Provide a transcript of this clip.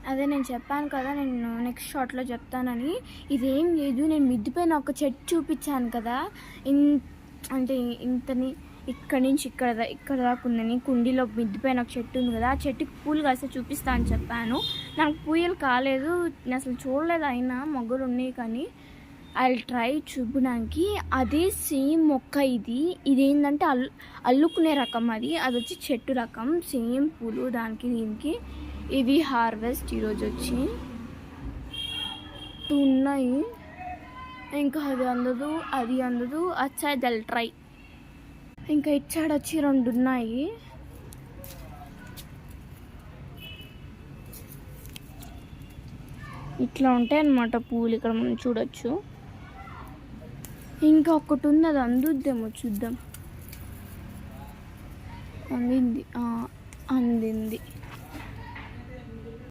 అదే నేను చెప్పాను కదా, నేను నెక్స్ట్ షాట్లో చెప్తానని. ఇదేం లేదు, నేను మిద్ది పైన ఒక చెట్టు చూపించాను కదా, అంటే ఇంతని ఇక్కడి నుంచి ఇక్కడ దాకా ఉందని. కుండీలో మిద్ది పైన ఒక చెట్టు ఉంది కదా, ఆ చెట్టుకి పూలు కాస్తే చూపిస్తా అని చెప్పాను. నాకు పూయలు కాలేదు, నేను అసలు చూడలేదు, అయినా మొగ్గలు ఉన్నాయి. కానీ ఐ ట్రై చూపడానికి. అదే సేమ్ మొక్క ఇదేంటంటే అల్లుకునే రకం, అది వచ్చి చెట్టు రకం. సేమ్ పూలు దానికి దీనికి. ఇది హార్వెస్ట్ ఈరోజు వచ్చి 2 ఉన్నాయి. ఇంకా అది అందదు. అచ్చా ట్రై. ఇంకా ఇచ్చాడు వచ్చి 2 ఉన్నాయి. ఇట్లా ఉంటాయి అన్నమాట పూలు, ఇక్కడ మనం చూడొచ్చు. ఇంకా ఒకటి ఉంది, అది అందుద్దేమో చూద్దాం. అందింది.